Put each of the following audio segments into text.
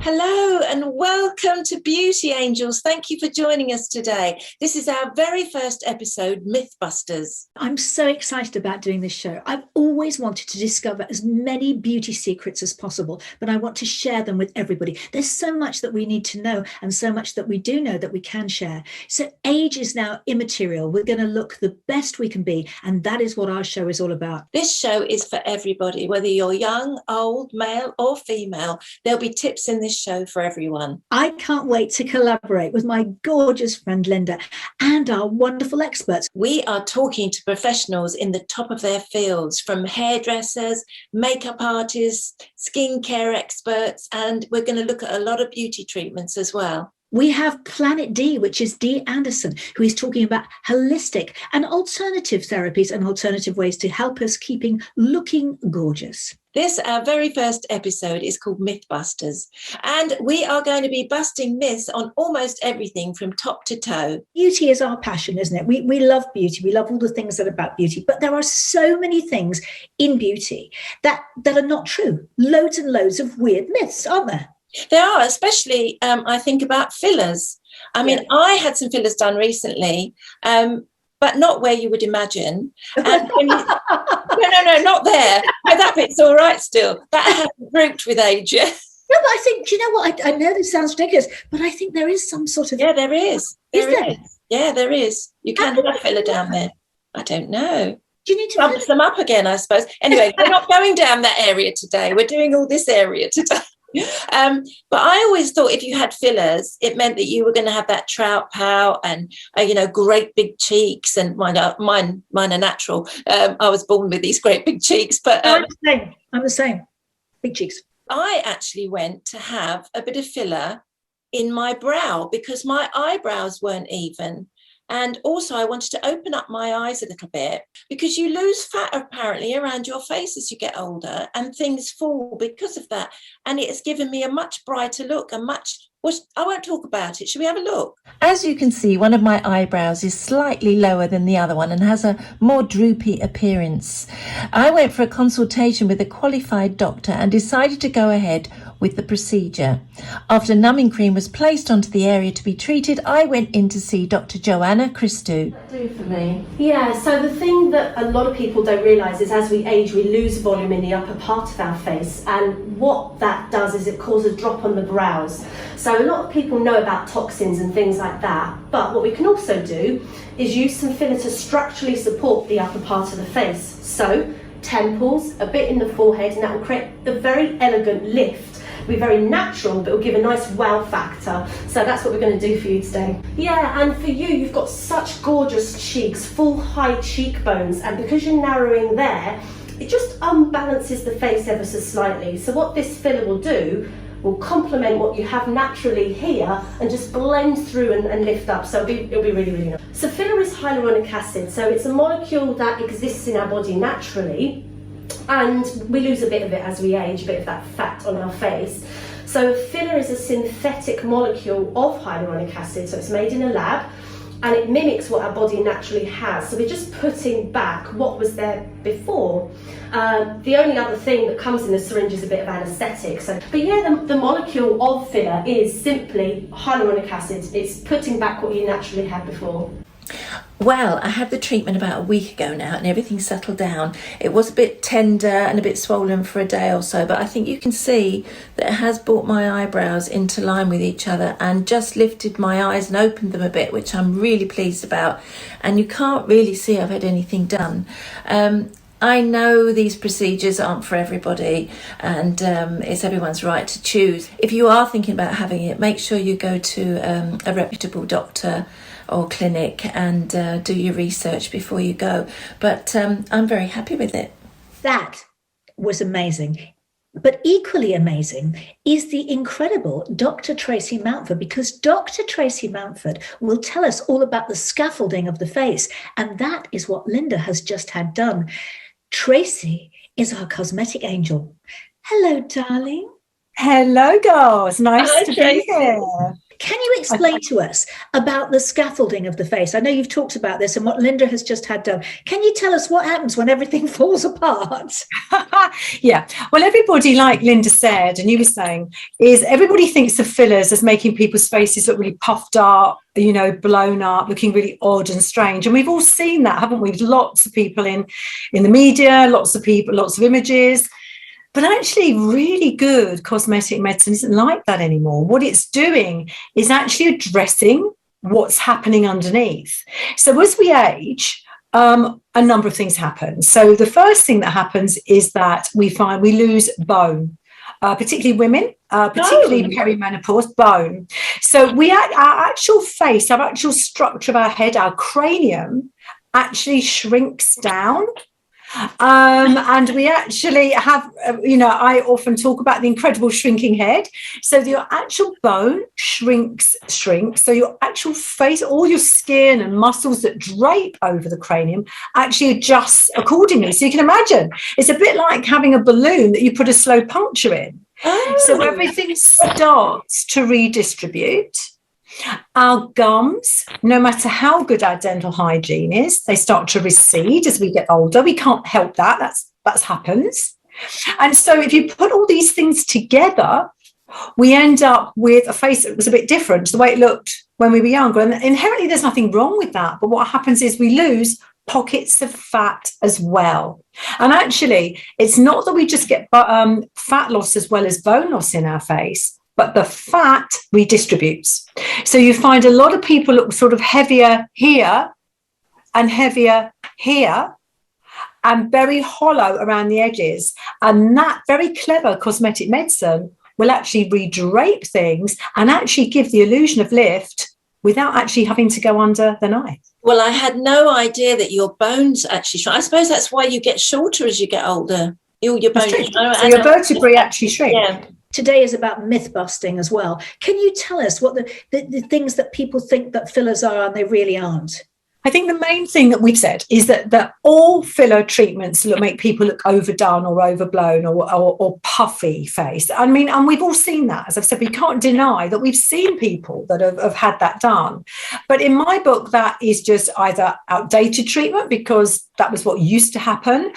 Hello and welcome to Beauty Angels. Thank you for joining us today. This is our very first episode, Mythbusters. I'm so excited about doing this show. I've always wanted to discover as many beauty secrets as possible, but I want to share them with everybody. There's so much that we need to know and so much that we do know that we can share. So age is now immaterial. We're going to look the best we can be, and that is what our show is all about. This show is for everybody, whether you're young, old, male or female. There'll be tips in this show for everyone. I can't wait to collaborate with my gorgeous friend Linda and our wonderful experts. We are talking to professionals in the top of their fields, from hairdressers, makeup artists, skincare experts, and we're going to look at a lot of beauty treatments as well. We have Planet D, which is Dee Anderson, who is talking about holistic and alternative therapies and alternative ways to help us keeping looking gorgeous. This, our very first episode, is called Mythbusters, and we are going to be busting myths on almost everything from top to toe. Beauty is our passion, isn't it? We love beauty. We love all the things that are about beauty, but there are so many things in beauty that are not true. Loads and loads of weird myths, aren't there? There are, especially I think about fillers. I mean, I had some fillers done recently, but not where you would imagine. And no, not there. No, that bit's all right still. That hasn't drooped with age yet. No, but I think, do you know what? I know this sounds ridiculous, but I think there is some sort of... Yeah, there is. Is there? Yeah, there is. You can have a filler down there. I don't know. Do you need to bump them up again, I suppose? Anyway, we're not going down that area today. We're doing all this area today. But I always thought if you had fillers, it meant that you were going to have that trout pout and great big cheeks. And mine are natural. I was born with these great big cheeks. But I'm the same. Big cheeks. I actually went to have a bit of filler in my brow because my eyebrows weren't even. And also I wanted to open up my eyes a little bit because you lose fat apparently around your face as you get older and things fall because of that. And it has given me a much brighter look, I won't talk about it. Shall we have a look? As you can see, one of my eyebrows is slightly lower than the other one and has a more droopy appearance. I went for a consultation with a qualified doctor and decided to go ahead with the procedure. After numbing cream was placed onto the area to be treated, I went in to see Dr. Joanna Christou. Do for me? Yeah, so the thing that a lot of people don't realise is as we age, we lose volume in the upper part of our face, and what that does is it causes a drop on the brows. So a lot of people know about toxins and things like that, but what we can also do is use some filler to structurally support the upper part of the face. So temples, a bit in the forehead, and that will create a very elegant lift. It'll be very natural, but it'll give a nice wow factor. So that's what we're going to do for you today. Yeah, and for you, you've got such gorgeous cheeks, full high cheekbones, and because you're narrowing there, it just unbalances the face ever so slightly. So what this filler will do will complement what you have naturally here and just blend through and lift up. So it'll be really, really nice. So filler is hyaluronic acid. So it's a molecule that exists in our body naturally, and we lose a bit of it as we age, a bit of that fat on our face. So filler is a synthetic molecule of hyaluronic acid, so it's made in a lab, and it mimics what our body naturally has. So we're just putting back what was there before. The only other thing that comes in the syringe is a bit of anaesthetic. But yeah, the molecule of filler is simply hyaluronic acid. It's putting back what you naturally had before. Well, I had the treatment about a week ago now and everything settled down. It was a bit tender and a bit swollen for a day or so, but I think you can see that it has brought my eyebrows into line with each other and just lifted my eyes and opened them a bit, which I'm really pleased about. And you can't really see I've had anything done. I know these procedures aren't for everybody, and it's everyone's right to choose. If you are thinking about having it, make sure you go to a reputable doctor or clinic and do your research before you go. But I'm very happy with it. That was amazing. But equally amazing is the incredible Dr. Tracy Mountford, because Dr. Tracy Mountford will tell us all about the scaffolding of the face. And that is what Linda has just had done. Tracy is our cosmetic angel. Hello, darling. Hello, girls. Nice Hi, to Tracy. be here. Can you explain to us about the scaffolding of the face? I know you've talked about this and what Linda has just had done. Can you tell us what happens when everything falls apart? Yeah. Well, everybody, like Linda said, and you were saying, is everybody thinks of fillers as making people's faces look really puffed up, blown up, looking really odd and strange. And we've all seen that, haven't we? With lots of people in the media, lots of people, lots of images. But actually, really good cosmetic medicine isn't like that anymore. What it's doing is actually addressing what's happening underneath. So as we age, a number of things happen. So the first thing that happens is that we find we lose bone, particularly women, particularly perimenopause, bone. So our actual face, our actual structure of our head, our cranium actually shrinks down. And we actually have, I often talk about the incredible shrinking head. So your actual bone shrinks. So your actual face, all your skin and muscles that drape over the cranium actually adjusts accordingly. So you can imagine it's a bit like having a balloon that you put a slow puncture in. Oh. So everything starts to redistribute. Our gums, no matter how good our dental hygiene is, they start to recede as we get older. We can't help that. That happens. And so if you put all these things together, we end up with a face that was a bit different to the way it looked when we were younger. And inherently, there's nothing wrong with that. But what happens is we lose pockets of fat as well. And actually, it's not that we just get fat loss as well as bone loss in our face, but the fat redistributes. So you find a lot of people look sort of heavier here and heavier here and very hollow around the edges. And that very clever cosmetic medicine will actually redrape things and actually give the illusion of lift without actually having to go under the knife. Well, I had no idea that your bones actually shrink. I suppose that's why you get shorter as you get older. Your bones. So your vertebrae actually shrink. Yeah. Today is about myth busting as well. Can you tell us what the things that people think that fillers are and they really aren't? I think the main thing that we've said is that all filler treatments make people look overdone or overblown or puffy face. I mean, and we've all seen that. As I've said, we can't deny that we've seen people that have had that done. But in my book, that is just either outdated treatment because that was what used to happen.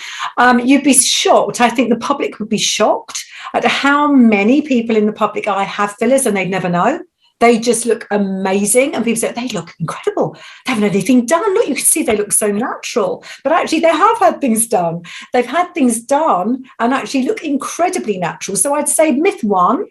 You'd be shocked. I think the public would be shocked at how many people in the public eye have fillers and they'd never know. They just look amazing. And people say, they look incredible. They haven't had anything done. Look, you can see they look so natural. But actually, they have had things done. They've had things done and actually look incredibly natural. So I'd say myth one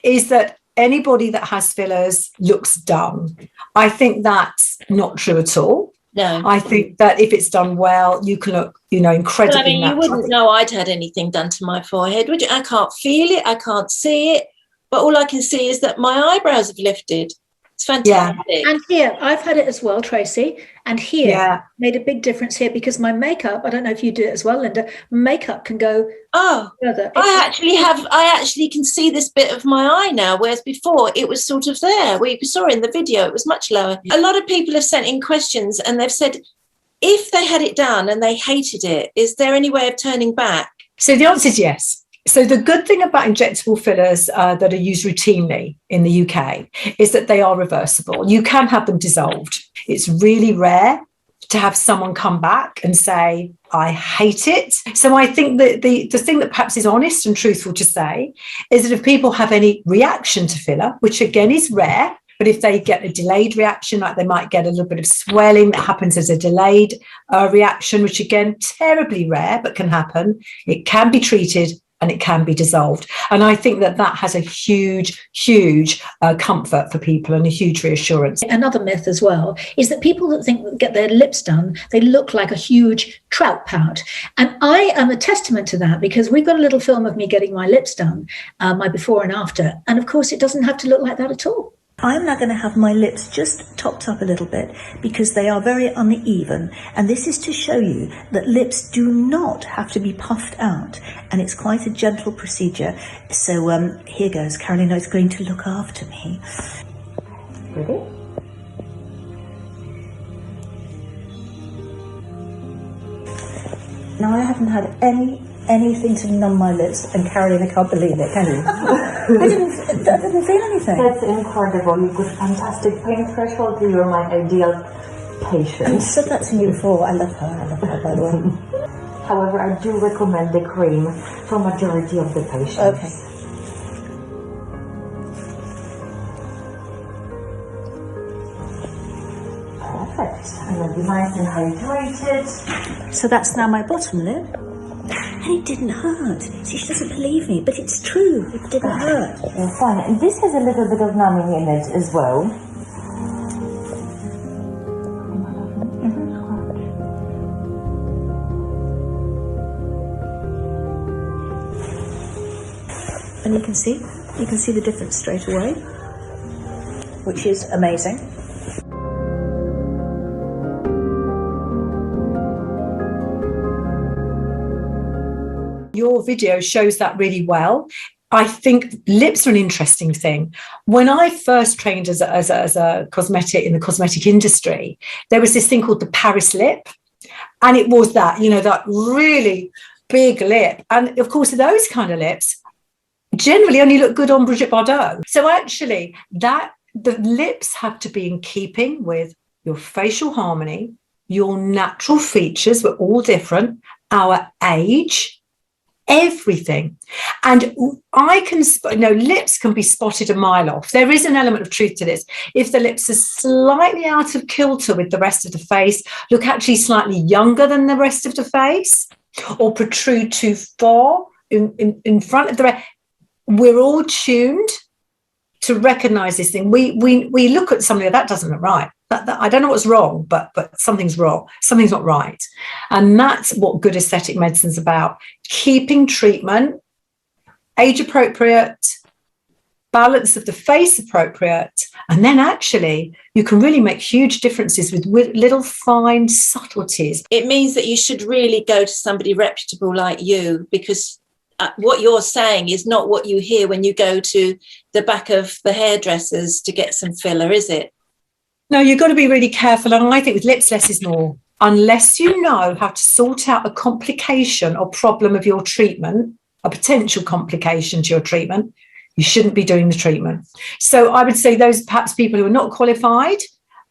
is that anybody that has fillers looks dumb. I think that's not true at all. No. I think that if it's done well, you can look, incredibly Well, I mean, natural. you wouldn't know I'd had anything done to my forehead, would you? I can't feel it. I can't see it. But all I can see is that my eyebrows have lifted. It's fantastic. Yeah. And here, I've had it as well, Tracy. And here, made a big difference here because my makeup, I don't know if you do it as well, Linda, makeup can go further. I actually can see this bit of my eye now, whereas before it was sort of there. We saw in the video, it was much lower. A lot of people have sent in questions and they've said, if they had it done and they hated it, is there any way of turning back? So the answer is yes. So the good thing about injectable fillers that are used routinely in the UK is that they are reversible. You can have them dissolved. It's really rare to have someone come back and say, I hate it. So I think that the thing that perhaps is honest and truthful to say is that if people have any reaction to filler, which again is rare, but if they get a delayed reaction, like they might get a little bit of swelling that happens as a delayed reaction, which again, terribly rare, but can happen, it can be treated and it can be dissolved. And I think that has a huge, huge comfort for people and a huge reassurance. Another myth as well is that people that think get their lips done, they look like a huge trout pout. And I am a testament to that because we've got a little film of me getting my lips done, my before and after. And of course, it doesn't have to look like that at all. I'm now going to have my lips just topped up a little bit because they are very uneven, and this is to show you that lips do not have to be puffed out, and it's quite a gentle procedure. So here goes. Carolina is going to look after me. Ready? Now I haven't had anything to numb my lips, and Carolina can't believe it, can you? I didn't feel anything. That's incredible. You've got fantastic pain threshold. You're my ideal patient. I said that to you before. I love her, by the way. However, I do recommend the cream for majority of the patients. Okay. Perfect. And then be nice and hydrated. So that's now my bottom lip. And it didn't hurt. See, she doesn't believe me, but it's true. It didn't hurt. You're fine. And this has a little bit of numbing in it as well. And you can see the difference straight away, which is amazing. Your video shows that really well. I think lips are an interesting thing. When I first trained as a cosmetic in the cosmetic industry, there was this thing called the Paris lip. And it was that, that really big lip. And of course, those kind of lips generally only look good on Brigitte Bardot. So actually, the lips have to be in keeping with your facial harmony, your natural features. We're all different, our age, everything. And lips can be spotted a mile off. There is an element of truth to this. If the lips are slightly out of kilter with the rest of the face, look actually slightly younger than the rest of the face, or protrude too far in front of the rest, we're all tuned to recognize this thing. We look at something that doesn't look right. I don't know what's wrong, but something's wrong. Something's not right. And that's what good aesthetic medicine's about. Keeping treatment age appropriate, balance of the face appropriate, and then actually you can really make huge differences with little fine subtleties. It means that you should really go to somebody reputable like you, because what you're saying is not what you hear when you go to the back of the hairdressers to get some filler, is it? No, you've got to be really careful. And I think with lips, less is more. Unless you know how to sort out a complication or problem of your treatment, a potential complication to your treatment, you shouldn't be doing the treatment. So I would say those perhaps people who are not qualified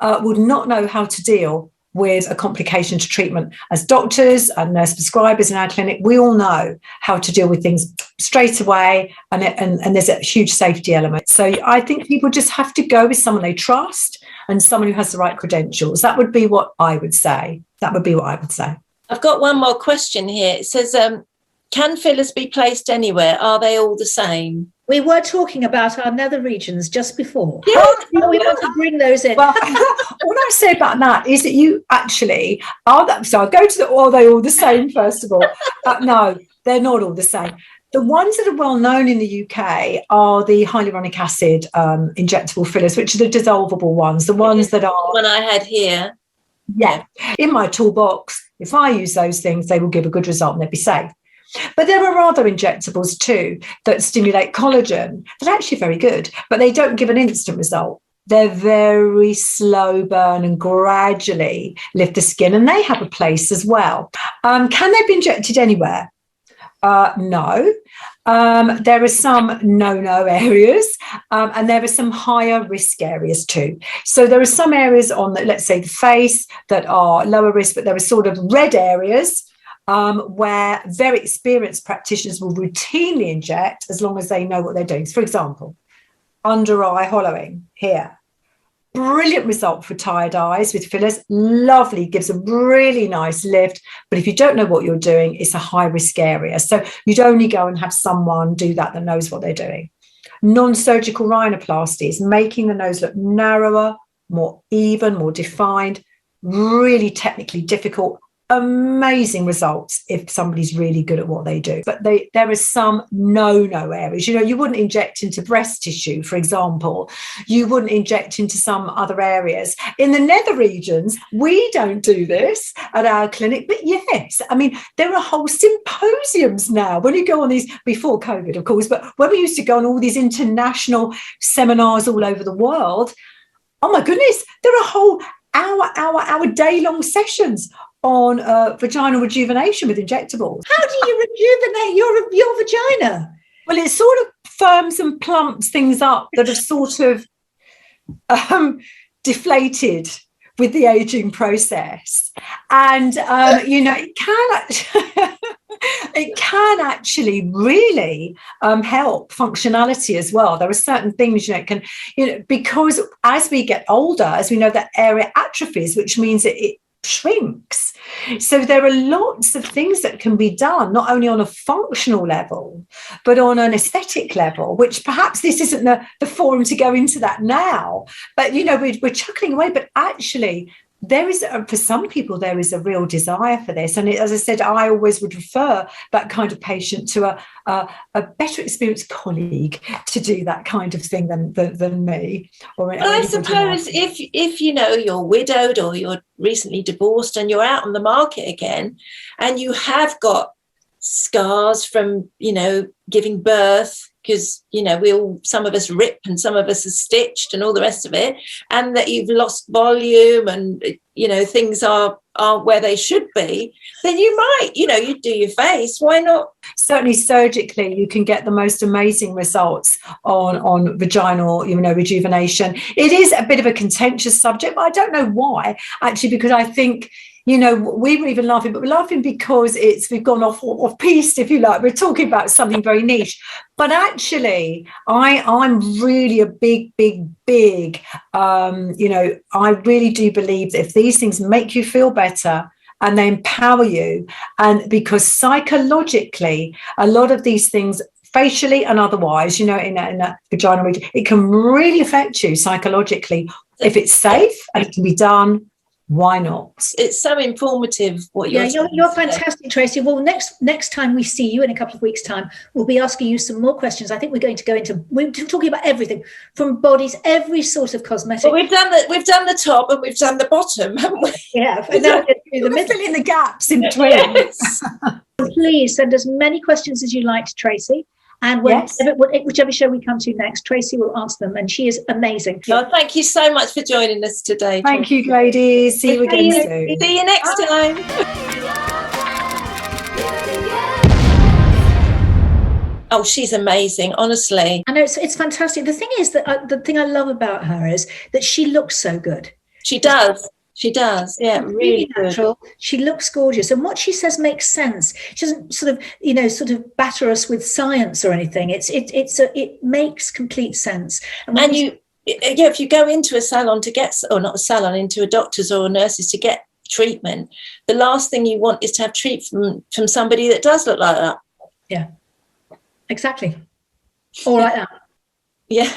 would not know how to deal with a complication to treatment. As doctors and nurse prescribers in our clinic, we all know how to deal with things straight away, and there's a huge safety element. So I think people just have to go with someone they trust and someone who has the right credentials. That would be what I would say. I've got one more question here. It says, can fillers be placed anywhere? Are they all the same? We were talking about our nether regions just before. Yeah. We want to bring those in. Well, what I say about that is that you actually are that. So I'll go to are they all the same, first of all? No, they're not all the same. The ones that are well known in the UK are the hyaluronic acid injectable fillers, which are the dissolvable ones, the ones that are... The one I had here. Yeah. In my toolbox, if I use those things, they will give a good result and they'd be safe. But there are other injectables too that stimulate collagen that are actually very good, but they don't give an instant result. They're very slow burn and gradually lift the skin, and they have a place as well. Can they be injected anywhere? No. There are some no-no areas, and there are some higher risk areas too. So there are some areas on, let's say, the face that are lower risk, but there are sort of red areas where very experienced practitioners will routinely inject as long as they know what they're doing. So for example, under eye hollowing here. Brilliant result for tired eyes with fillers. Lovely, gives a really nice lift. But if you don't know what you're doing, it's a high risk area. So you'd only go and have someone do that knows what they're doing. Non-surgical rhinoplasties, making the nose look narrower, more even, more defined, really technically difficult. amazing results if somebody's really good at what they do. But there are some no areas. You know, you wouldn't inject into breast tissue, for example. You wouldn't inject into some other areas. In the nether regions, we don't do this at our clinic, but yes, I mean, there are whole symposiums now. When you go on these, before COVID, of course, but when we used to go on all these international seminars all over the world, oh my goodness, there are whole hour day-long sessions on vaginal rejuvenation with injectables. How do you rejuvenate your vagina? Well, it sort of firms and plumps things up that have sort of deflated with the aging process. And, you know, it can actually really help functionality as well. There are certain things, you know, it can, you know, because as we get older, as we know, that area atrophies, which means it shrinks. So there are lots of things that can be done, not only on a functional level, but on an aesthetic level, which perhaps this isn't the forum to go into that now. But, you know, we're chuckling away, but actually there is, for some people, there is a real desire for this. And as I said, I always would refer that kind of patient to a better experienced colleague to do that kind of thing than me. Or I suppose if you know you're widowed or you're recently divorced and you're out on the market again, and you have got scars from, you know, giving birth, because, you know, some of us rip and some of us are stitched and all the rest of it, and that you've lost volume and, you know, things are where they should be, then you might, you know, you do your face. Why not? Certainly surgically, you can get the most amazing results on vaginal, you know, rejuvenation. It is a bit of a contentious subject, but I don't know why, actually, because I think, you know, we were even laughing, but we're laughing because we've gone off piste, if you like. We're talking about something very niche. But actually, I'm really a big, you know, I really do believe that if these things make you feel better and they empower you, and because psychologically, a lot of these things, facially and otherwise, you know, in a vaginal region, it can really affect you psychologically. If it's safe and it can be done, why not? It's so informative what you're saying. You're fantastic, Tracy. Well, next time we see you in a couple of weeks' time, we'll be asking you some more questions. I think we're talking about everything from bodies, every sort of cosmetic. Well, we've done the top and we've done the bottom, haven't we? Yeah, and now we're filling the gaps in between. Yes. Please send as many questions as you like to Tracy. And whichever show we come to next, Tracy will answer them, and she is amazing. Well, thank you so much for joining us today. Thank you, ladies. See you again soon. See you next time. Oh, she's amazing, honestly. I know, it's fantastic. The thing is that the thing I love about her is that she looks so good. She does. She does, yeah, really natural. Good. She looks gorgeous, and what she says makes sense. She doesn't sort of batter us with science or anything. It makes complete sense. And if you go into a salon into a doctor's or a nurse's to get treatment, the last thing you want is to have treatment from somebody that does look like that. Yeah, exactly. All like that. Yeah,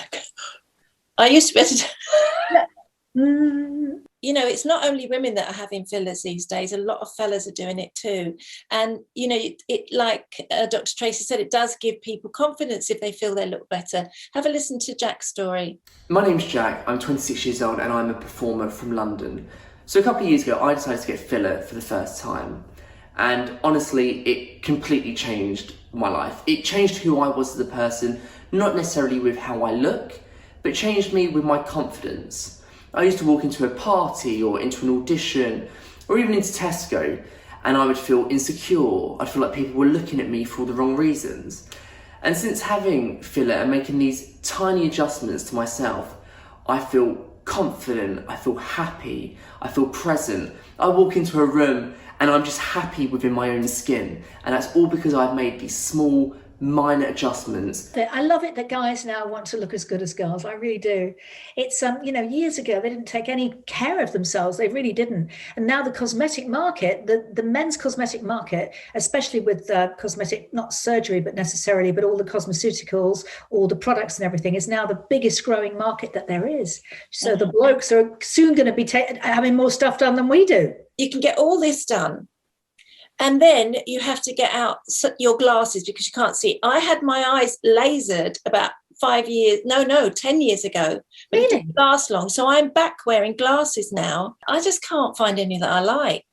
I used to be able to. You know, it's not only women that are having fillers these days. A lot of fellas are doing it too. And, you know, it like Dr. Tracy said, it does give people confidence if they feel they look better. Have a listen to Jack's story. My name's Jack. I'm 26 years old and I'm a performer from London. So a couple of years ago, I decided to get filler for the first time. And honestly, it completely changed my life. It changed who I was as a person, not necessarily with how I look, but changed me with my confidence. I used to walk into a party or into an audition or even into Tesco and I would feel insecure. I'd feel like people were looking at me for all the wrong reasons. And since having filler and making these tiny adjustments to myself, I feel confident, I feel happy, I feel present. I walk into a room and I'm just happy within my own skin. And that's all because I've made these small, minor adjustments. I love it that guys now want to look as good as girls. I really do. It's you know, years ago they didn't take any care of themselves. They really didn't. And now the cosmetic market, the men's cosmetic market, especially with cosmetic, not surgery, but necessarily, but all the cosmeceuticals, all the products and everything, is now the biggest growing market that there is. So the blokes are soon going to be having more stuff done than we do. You can get all this done And then you have to get out your glasses because you can't see. I had my eyes lasered about 10 years ago. But it Really? didn't last long. So I'm back wearing glasses now. I just can't find any that I like.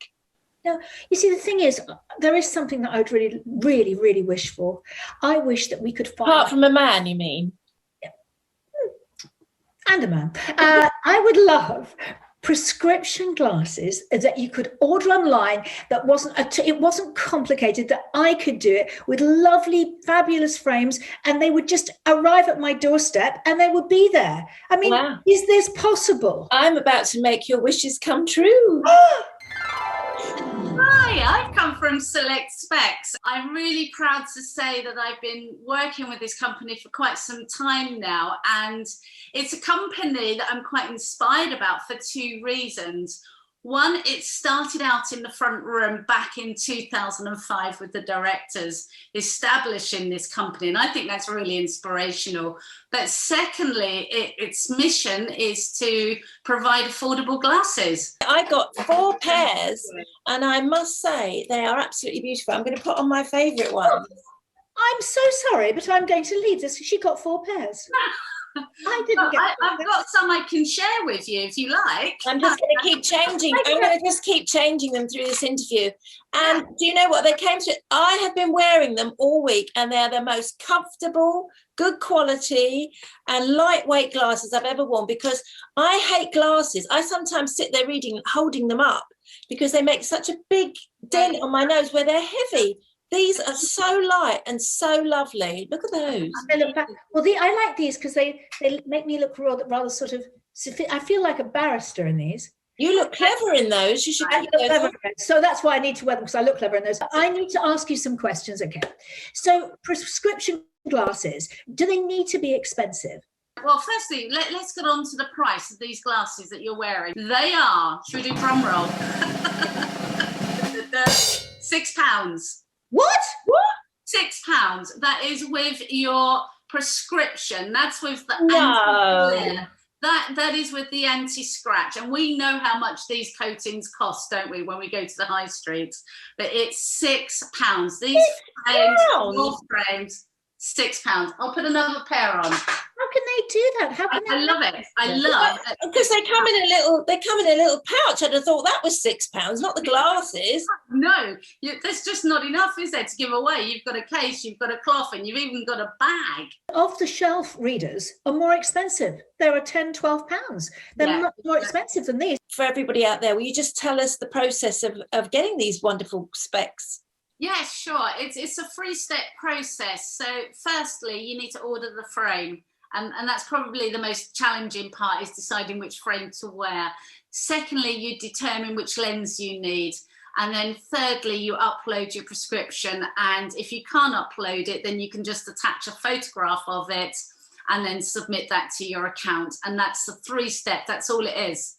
No, you see, the thing is, there is something that I would really, really, really wish for. I wish that we could find. Apart from a man, you mean? And a man. I would love prescription glasses that you could order online, that it wasn't complicated, that I could do it with lovely, fabulous frames, and they would just arrive at my doorstep and they would be there. I mean, Wow. Is this possible? I'm about to make your wishes come true. Hi, I've come from Select Specs. I'm really proud to say that I've been working with this company for quite some time now, and it's a company that I'm quite inspired about for two reasons. One, it started out in the front room back in 2005 with the directors establishing this company, and I think that's really inspirational. But secondly, its mission is to provide affordable glasses. I got 4 pairs, and I must say they are absolutely beautiful. I'm going to put on my favourite one. I'm so sorry, but I'm going to leave this. She got 4 pairs. I didn't get. I've got some I can share with you if you like. I'm just going to keep changing. I'm going to just keep changing them through this interview. And do you know what? They came to. I have been wearing them all week, and they're the most comfortable, good quality, and lightweight glasses I've ever worn. Because I hate glasses. I sometimes sit there holding them up because they make such a big dent on my nose where they're heavy. These are so light and so lovely. Look at those. They look back. Well, I like these because they make me look rather sort of. I feel like a barrister in these. You look clever in those. You should I keep look those clever on. in those. So that's why I need to wear them, because I look clever in those. I need to ask you some questions. Okay. So prescription glasses, do they need to be expensive? Well, firstly, let's get on to the price of these glasses that you're wearing. They are, should we do drum roll? £6. What? £6. That is with your prescription. That's with the No. anti-glare. That is with the anti-scratch. And we know how much these coatings cost, don't we, when we go to the high streets? But it's £6. These frames, your frames, £6. I'll put another pair on. How can they do that? How can I love it. I love it. Because they come in a little pouch. I'd have thought that was £6, not the glasses. No, there's just not enough, is there, to give away? You've got a case, you've got a cloth, and you've even got a bag. Off-the-shelf readers are more expensive. They're £10-12. They're much more expensive than these. For everybody out there, will you just tell us the process of getting these wonderful specs? Yes, sure. It's a 3-step process. So firstly, you need to order the frame. And that's probably the most challenging part, is deciding which frame to wear. Secondly, you determine which lens you need. And then thirdly, you upload your prescription. And if you can't upload it, then you can just attach a photograph of it and then submit that to your account. And that's the 3-step. That's all it is.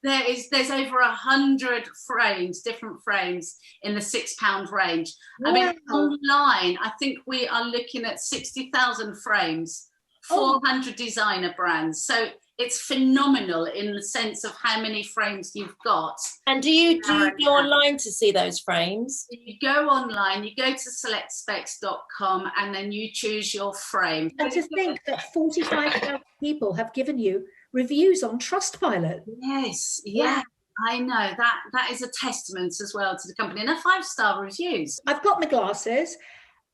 There's over 100 frames, different frames in the £6 range. I mean, online, I think we are looking at 60,000 frames. 400 designer brands. So it's phenomenal in the sense of how many frames you've got. And do you go online to see those frames? You go online, you go to selectspecs.com, and then you choose your frame. And to think that 45,000 people have given you reviews on Trustpilot. Yes, yeah. I know that is a testament as well to the company, and a 5-star reviews. I've got my glasses.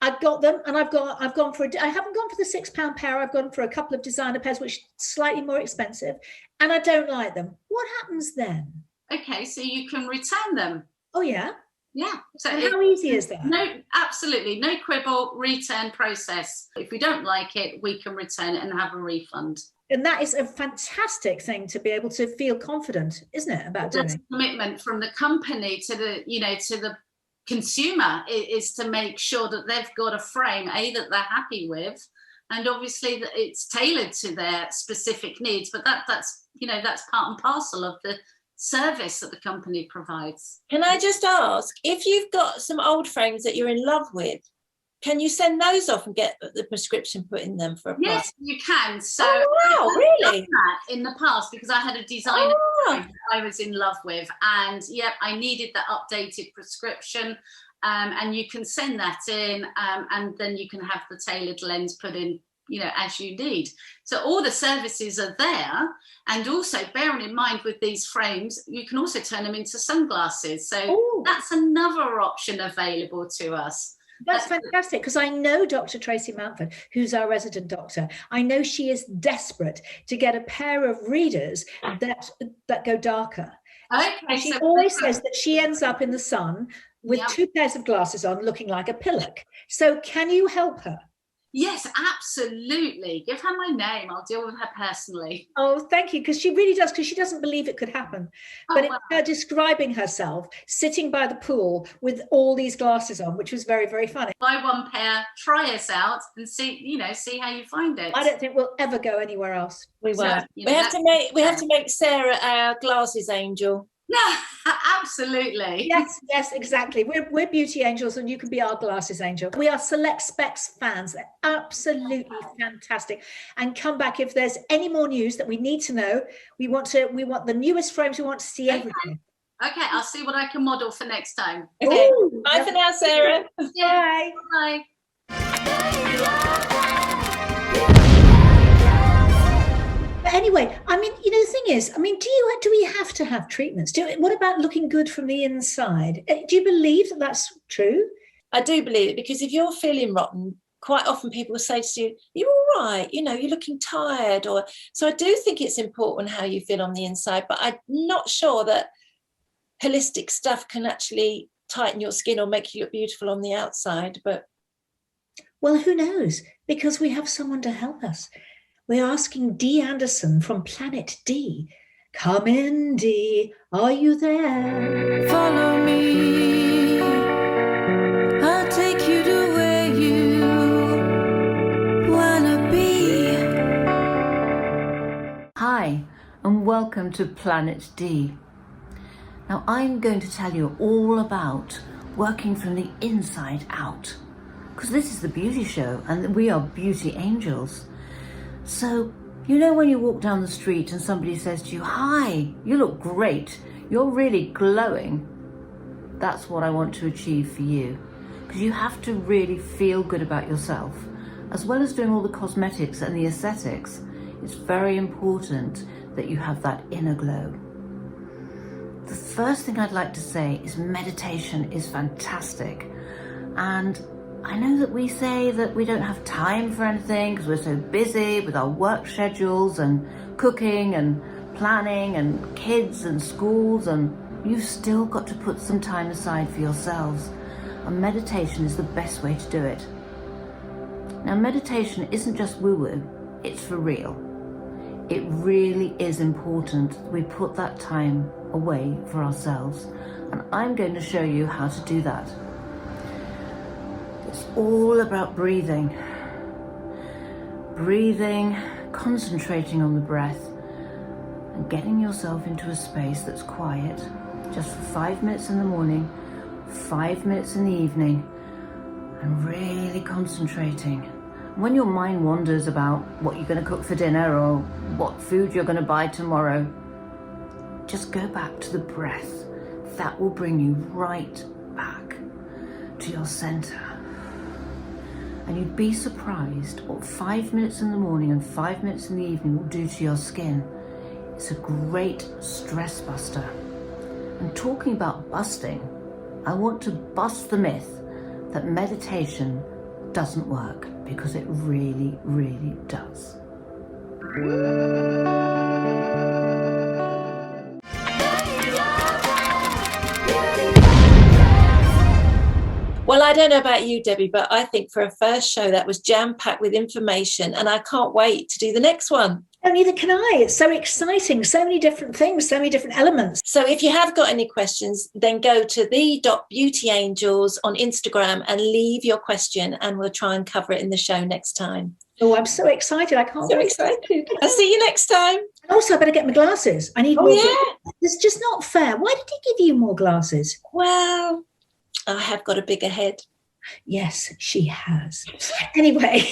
I've got them, and I haven't gone for the £6 pair. I've gone for a couple of designer pairs, which are slightly more expensive, and I don't like them. What happens then? Okay, so you can return them. Oh yeah. Yeah. So And how easy is that? No, absolutely. No quibble, return process. If we don't like it, we can return it and have a refund. And that is a fantastic thing to be able to feel confident, isn't it, about doing? That's a commitment from the company to the consumer, is to make sure that they've got a frame that they're happy with, and obviously that it's tailored to their specific needs. But that's part and parcel of the service that the company provides. Can I just ask, if you've got some old frames that you're in love with, can you send those off and get the prescription put in them for a price? Yes, you can. So Oh, wow, I've really? done that in the past because I had a designer Oh, I was in love with, and I needed that updated prescription. And you can send that in, and then you can have the tailored lens put in, as you need. So all the services are there, and also bearing in mind with these frames, you can also turn them into sunglasses. So Oh. that's another option available to us. That's fantastic, because I know Dr. Tracy Mountford, who's our resident doctor. I know she is desperate to get a pair of readers that go darker. Okay, She so always says that she ends up in the sun with Yeah. 2 pairs of glasses on, looking like a pillock. So can you help her? yes, absolutely. Give her my name. I'll deal with her personally. Oh, thank you, because she really does, because she doesn't believe it could happen. Oh, But it's wow. her describing herself sitting by the pool with all these glasses on, which was very, very funny. Buy one pair, try us out, and see how you find it. I don't think we'll ever go anywhere else. we So, won't. you We know, have to make Sarah our glasses angel. Yeah, absolutely. Yes, exactly. We're beauty angels, and you can be our glasses angel. We are Select Specs fans. They're absolutely fantastic. And come back if there's any more news that we need to know. We want the newest frames. We want to see everything. Okay, I'll see what I can model for next time. Okay. Ooh, Bye for now, Sarah. Bye. Bye. But anyway, I mean, the thing is, do we have to have treatments? What about looking good from the inside? Do you believe that that's true? I do believe it, because if you're feeling rotten, quite often people will say to you, "You're all right, you're looking tired." So I do think it's important how you feel on the inside, but I'm not sure that holistic stuff can actually tighten your skin or make you look beautiful on the outside. But Well, who knows? Because we have someone to help us. We're asking Dee Anderson from Planet D. Come in, Dee. Are you there? Follow me, I'll take you to where you wanna be. Hi, and welcome to Planet D. Now, I'm going to tell you all about working from the inside out, because this is the beauty show and we are beauty angels. So, when you walk down the street and somebody says to you, "Hi, you look great, you're really glowing," that's what I want to achieve for you. Because you have to really feel good about yourself. As well as doing all the cosmetics and the aesthetics, it's very important that you have that inner glow. The first thing I'd like to say is meditation is fantastic. And I know that we say that we don't have time for anything because we're so busy with our work schedules and cooking and planning and kids and schools, and you've still got to put some time aside for yourselves. And meditation is the best way to do it. Now, meditation isn't just woo-woo, it's for real. It really is important that we put that time away for ourselves. And I'm going to show you how to do that. It's all about breathing. Breathing, concentrating on the breath, and getting yourself into a space that's quiet, just for 5 minutes in the morning, 5 minutes in the evening, and really concentrating. When your mind wanders about what you're going to cook for dinner or what food you're going to buy tomorrow, just go back to the breath. That will bring you right back to your center. And you'd be surprised what 5 minutes in the morning and 5 minutes in the evening will do to your skin. It's a great stress buster. And talking about busting, I want to bust the myth that meditation doesn't work, because it really, really does. Well, I don't know about you, Debbie, but I think for a first show that was jam-packed with information, and I can't wait to do the next one. Oh, neither can I. It's so exciting. So many different things, so many different elements. So if you have got any questions, then go to the.beautyangels on Instagram and leave your question, and we'll try and cover it in the show next time. Oh, I'm so excited. I can't So wait. excited. I'll see you next time. And also, I better get my glasses. I need Oh, more. yeah. It's just not fair. Why did he give you more glasses? Well, I have got a bigger head. Yes, she has. Anyway,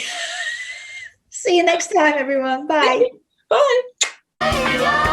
see you next time, everyone. Bye. Bye.